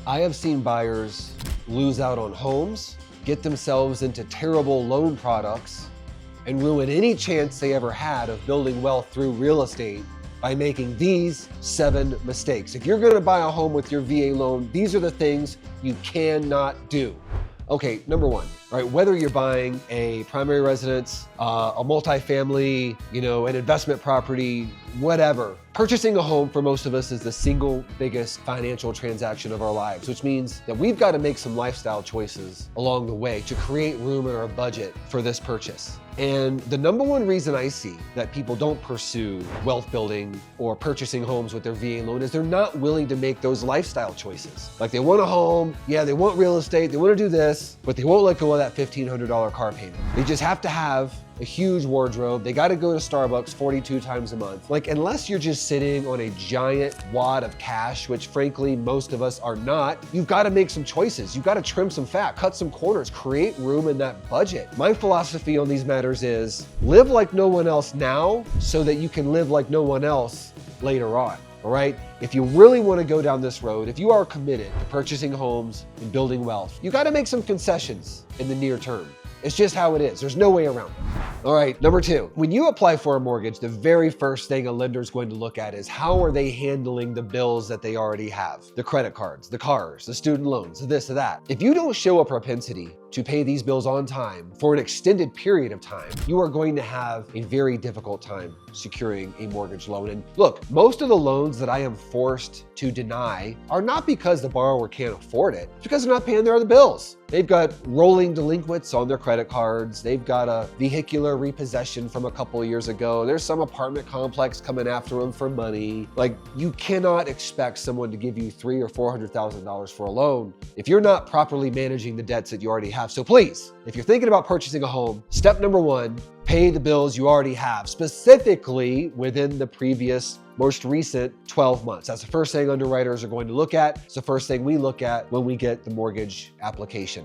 I have seen buyers lose out on homes, get themselves into terrible loan products, and ruin any chance they ever had of building wealth through real estate by making these 7 mistakes. If you're gonna buy a home with your VA loan, these are the things you cannot do. Okay, number 1, right? Whether you're buying a primary residence, a multifamily, an investment property, whatever. Purchasing a home for most of us is the single biggest financial transaction of our lives, which means that we've got to make some lifestyle choices along the way to create room in our budget for this purchase. And the number 1 reason I see that people don't pursue wealth building or purchasing homes with their VA loan is they're not willing to make those lifestyle choices. Like they want a home, yeah, they want real estate, they want to do this, but they won't let go of that $1,500 car payment. They just have to have a huge wardrobe. They got to go to Starbucks 42 times a month. Like, unless you're just sitting on a giant wad of cash, which frankly, most of us are not, you've got to make some choices. You've got to trim some fat, cut some corners, create room in that budget. My philosophy on these matters is live like no one else now so that you can live like no one else later on. All right? If you really want to go down this road, if you are committed to purchasing homes and building wealth, you got to make some concessions in the near term. It's just how it is. There's no way around it. All right, number 2, when you apply for a mortgage, the very first thing a lender is going to look at is how are they handling the bills that they already have? The credit cards, the cars, the student loans, this or that. If you don't show a propensity to pay these bills on time for an extended period of time, you are going to have a very difficult time securing a mortgage loan. And look, most of the loans that I am forced to deny are not because the borrower can't afford it, it's because they're not paying their other bills. They've got rolling delinquents on their credit cards. They've got a vehicular repossession from a couple of years ago. There's some apartment complex coming after them for money. Like, you cannot expect someone to give you $300,000 or $400,000 for a loan if you're not properly managing the debts that you already have. So please, if you're thinking about purchasing a home, step number 1, pay the bills you already have, specifically within the previous most recent 12 months. That's the first thing underwriters are going to look at. It's the first thing we look at when we get the mortgage application.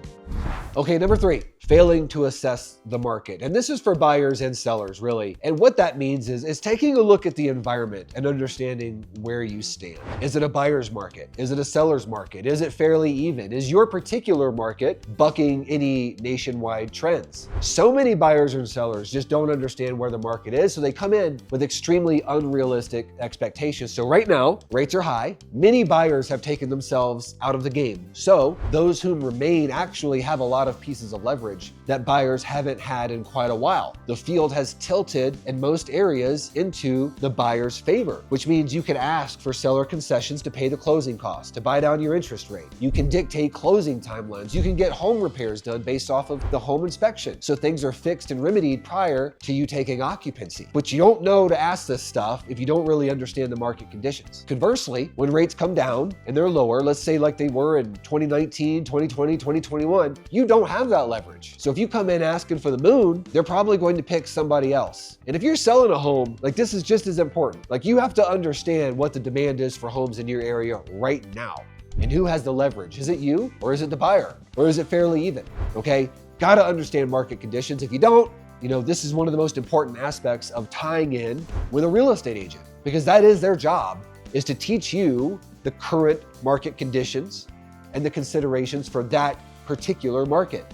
Okay, number 3, failing to assess the market. And this is for buyers and sellers, really. And what that means is taking a look at the environment and understanding where you stand. Is it a buyer's market? Is it a seller's market? Is it fairly even? Is your particular market bucking any nationwide trends? So many buyers and sellers just don't understand where the market is, so they come in with extremely unrealistic expectations. So right now, rates are high. Many buyers have taken themselves out of the game. So those whom remain actually have a lot of pieces of leverage that buyers haven't had in quite a while. The field has tilted in most areas into the buyer's favor, which means you can ask for seller concessions to pay the closing costs, to buy down your interest rate. You can dictate closing timelines. You can get home repairs done based off of the home inspection. So things are fixed and remedied prior to you taking occupancy. But you don't know to ask this stuff if you don't really understand the market conditions. Conversely, when rates come down and they're lower, let's say like they were in 2019, 2020, 2021, you don't have that leverage. So if you come in asking for the moon, they're probably going to pick somebody else. And if you're selling a home, like, this is just as important. Like, you have to understand what the demand is for homes in your area right now. And who has the leverage? Is it you, or is it the buyer? Or is it fairly even? Okay, gotta understand market conditions. If you don't, this is one of the most important aspects of tying in with a real estate agent, because that is their job, is to teach you the current market conditions and the considerations for that particular market.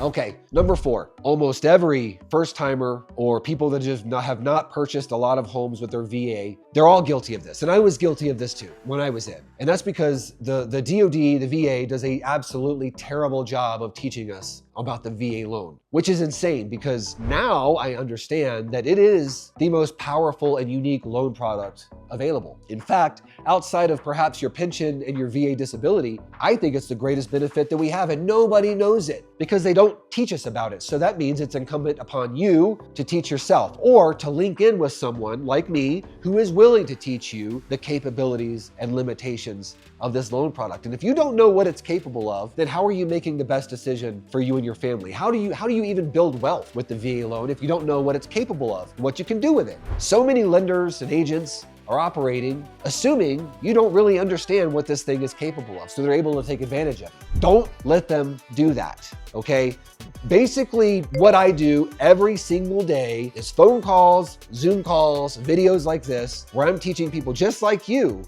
Okay, number 4, almost every first timer or people that just have not purchased a lot of homes with their VA, they're all guilty of this. And I was guilty of this too when I was in. And that's because the DOD, the VA, does a absolutely terrible job of teaching us about the VA loan, which is insane because now I understand that it is the most powerful and unique loan product available. In fact, outside of perhaps your pension and your VA disability, I think it's the greatest benefit that we have, and nobody knows it because they don't teach us about it. So that means it's incumbent upon you to teach yourself, or to link in with someone like me who is willing to teach you the capabilities and limitations of this loan product. And if you don't know what it's capable of, then how are you making the best decision for you and your family? How do you even build wealth with the VA loan if you don't know what it's capable of, what you can do with it? So many lenders and agents are operating assuming you don't really understand what this thing is capable of, so they're able to take advantage of it. Don't let them do that, okay? Basically, what I do every single day is phone calls, Zoom calls, videos like this, where I'm teaching people just like you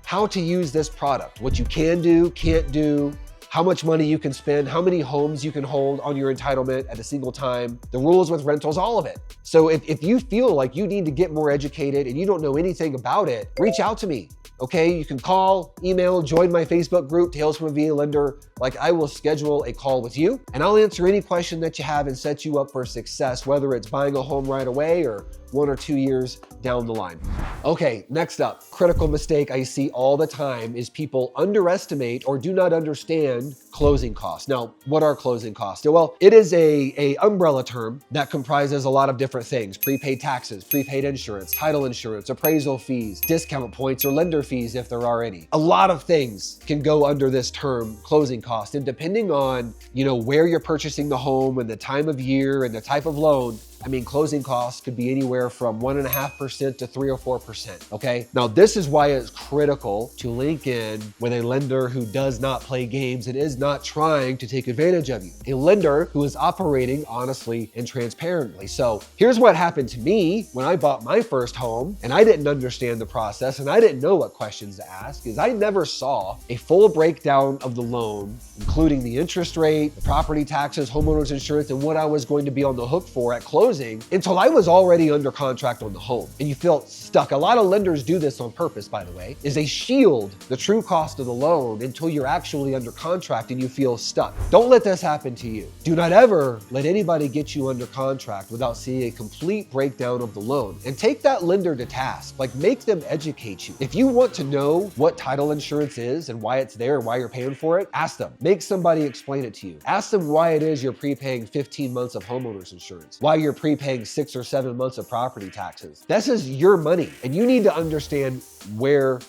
how to use this product, what you can do, can't do, how much money you can spend, how many homes you can hold on your entitlement at a single time, the rules with rentals, all of it. So if you feel like you need to get more educated and you don't know anything about it, reach out to me. Okay, you can call, email, join my Facebook group, Tales from a VA Lender. Like, I will schedule a call with you and I'll answer any question that you have and set you up for success, whether it's buying a home right away or 1 or 2 years down the line. Okay, next up, critical mistake I see all the time is people underestimate or do not understand closing costs. Now, what are closing costs? Well, it is a umbrella term that comprises a lot of different things: prepaid taxes, prepaid insurance, title insurance, appraisal fees, discount points, or lender fees if there are any. A lot of things can go under this term, closing costs, and depending on, where you're purchasing the home and the time of year and the type of loan, closing costs could be anywhere from 1.5% to 3 or 4%, okay? Now, this is why it's critical to link in with a lender who does not play games and is not trying to take advantage of you. A lender who is operating honestly and transparently. So here's what happened to me when I bought my first home and I didn't understand the process and I didn't know what questions to ask, is I never saw a full breakdown of the loan, including the interest rate, the property taxes, homeowners insurance, and what I was going to be on the hook for at closing until I was already under contract on the home. And you feel stuck. A lot of lenders do this on purpose, by the way, is they shield the true cost of the loan until you're actually under contract and you feel stuck. Don't let this happen to you. Do not ever let anybody get you under contract without seeing a complete breakdown of the loan. And take that lender to task. Like, make them educate you. If you want to know what title insurance is and why it's there and why you're paying for it, ask them. Make somebody explain it to you. Ask them why it is you're prepaying 15 months of homeowners insurance, why you're prepaying 6 or 7 months of property taxes. This is your money and you need to understand where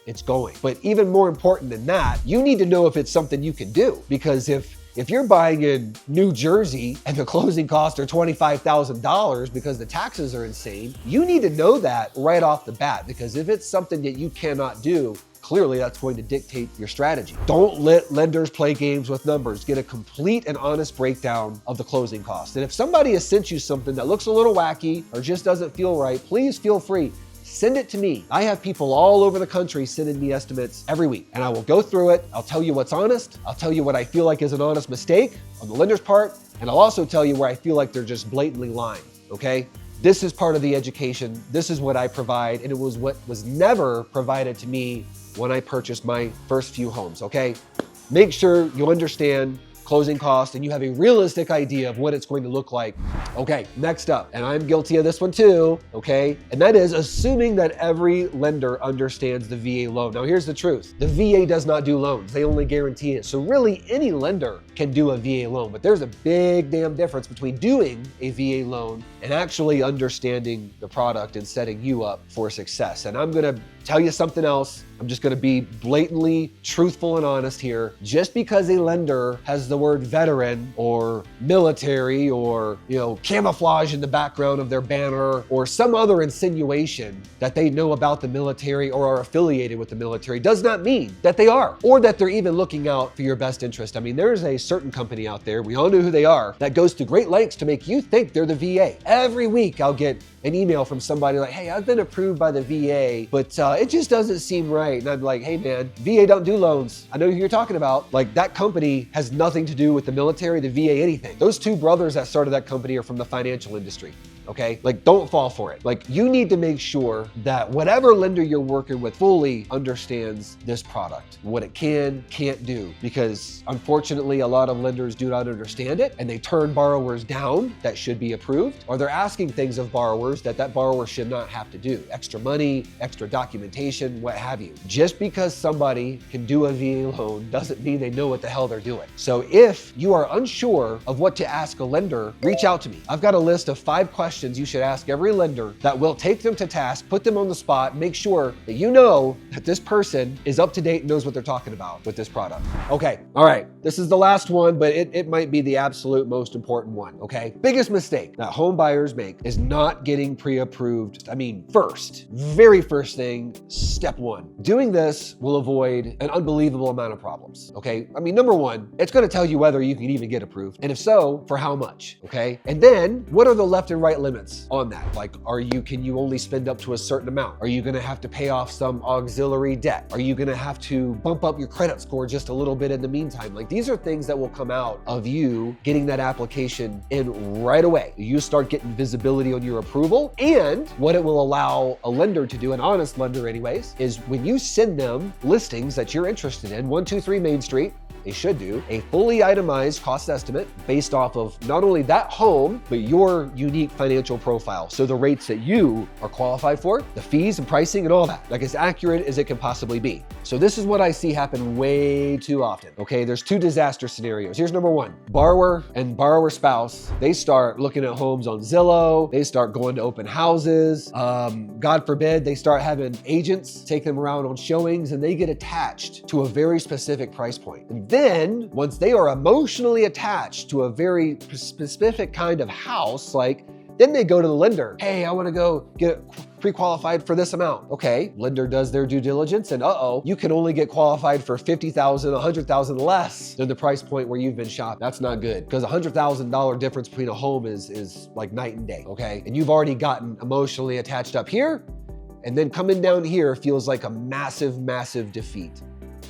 it's going. But even more important than that, you need to know if it's something you can do, because if you're buying in New Jersey and the closing costs are $25,000 because the taxes are insane, you need to know that right off the bat, because if it's something that you cannot do, clearly that's going to dictate your strategy. Don't let lenders play games with numbers. Get a complete and honest breakdown of the closing costs. And if somebody has sent you something that looks a little wacky or just doesn't feel right, please feel free. Send it to me. I have people all over the country sending me estimates every week, and I will go through it. I'll tell you what's honest. I'll tell you what I feel like is an honest mistake on the lender's part, and I'll also tell you where I feel like they're just blatantly lying, okay? This is part of the education. This is what I provide, and it was what was never provided to me when I purchased my first few homes, okay? Make sure you understand closing costs and you have a realistic idea of what it's going to look like. Okay, next up, and I'm guilty of this one too, okay? And that is assuming that every lender understands the VA loan. Now here's the truth. The VA does not do loans. They only guarantee it. So really any lender can do a VA loan, but there's a big damn difference between doing a VA loan and actually understanding the product and setting you up for success. And I'm gonna tell you something else. I'm just gonna be blatantly truthful and honest here. Just because a lender has the word veteran or military or camouflage in the background of their banner or some other insinuation that they know about the military or are affiliated with the military does not mean that they are, or that they're even looking out for your best interest. I mean, there's a certain company out there, we all know who they are, that goes to great lengths to make you think they're the VA. Every week I'll get an email from somebody like, hey, I've been approved by the VA, but it just doesn't seem right. And I'm like, hey man, VA don't do loans. I know who you're talking about. Like, that company has nothing to do with the military, the VA, anything. Those two brothers that started that company are from the financial industry. Okay, like, don't fall for it. Like, you need to make sure that whatever lender you're working with fully understands this product, what it can't do, because unfortunately a lot of lenders do not understand it and they turn borrowers down that should be approved, or they're asking things of borrowers that borrower should not have to do. Extra money, extra documentation, what have you. Just because somebody can do a VA loan doesn't mean they know what the hell they're doing. So if you are unsure of what to ask a lender, reach out to me. I've got a list of 5 questions you should ask every lender that will take them to task, put them on the spot, make sure that you know that this person is up to date and knows what they're talking about with this product. Okay, all right, this is the last one, but it might be the absolute most important one, okay? Biggest mistake that home buyers make is not getting pre-approved. Very first thing, step 1. Doing this will avoid an unbelievable amount of problems, okay? I mean, number 1, it's gonna tell you whether you can even get approved, and if so, for how much, okay? And then, what are the left and right limits on that. Like, can you only spend up to a certain amount? Are you gonna have to pay off some auxiliary debt? Are you gonna have to bump up your credit score just a little bit in the meantime? Like, these are things that will come out of you getting that application in right away. You start getting visibility on your approval, and what it will allow a lender to do, an honest lender anyways, is when you send them listings that you're interested in, 123 Main Street, they should do a fully itemized cost estimate based off of not only that home, but your unique financial profile. So the rates that you are qualified for, the fees and pricing and all that, like as accurate as it can possibly be. So this is what I see happen way too often. Okay, there's two disaster scenarios. Here's number one. Borrower and borrower spouse, they start looking at homes on Zillow, they start going to open houses. God forbid, they start having agents take them around on showings, and they get attached to a very specific price point. And then, once they are emotionally attached to a very specific kind of house, then they go to the lender. Hey, I wanna go get pre-qualified for this amount. Okay, lender does their due diligence, and you can only get qualified for $50,000, $100,000 less than the price point where you've been shopped. That's not good, because $100,000 difference between a home is like night and day, okay? And you've already gotten emotionally attached up here, and then coming down here feels like a massive, massive defeat.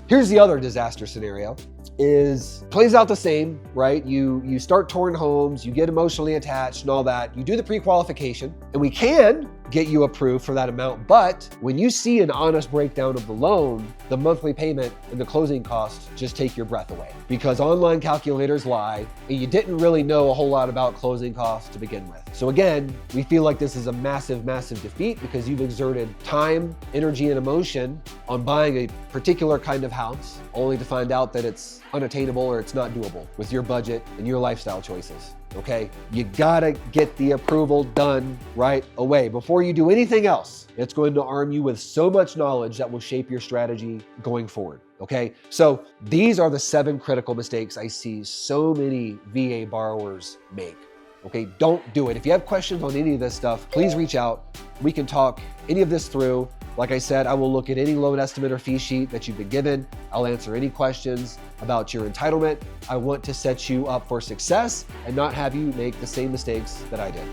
Here's the other disaster scenario. Plays out the same, right? You start touring homes, you get emotionally attached and all that. You do the pre-qualification, and we can get you approved for that amount. But when you see an honest breakdown of the loan, the monthly payment and the closing costs just take your breath away, because online calculators lie, and you didn't really know a whole lot about closing costs to begin with. So again, we feel like this is a massive, massive defeat, because you've exerted time, energy, and emotion on buying a particular kind of house, only to find out that it's unattainable or it's not doable with your budget and your lifestyle choices. Okay, you gotta get the approval done right away before you do anything else. It's going to arm you with so much knowledge that will shape your strategy going forward. Okay, so these are the 7 critical mistakes I see so many VA borrowers make. Okay, don't do it. If you have questions on any of this stuff, please reach out. We can talk any of this through. Like I said, I will look at any loan estimate or fee sheet that you've been given. I'll answer any questions about your entitlement. I want to set you up for success and not have you make the same mistakes that I did.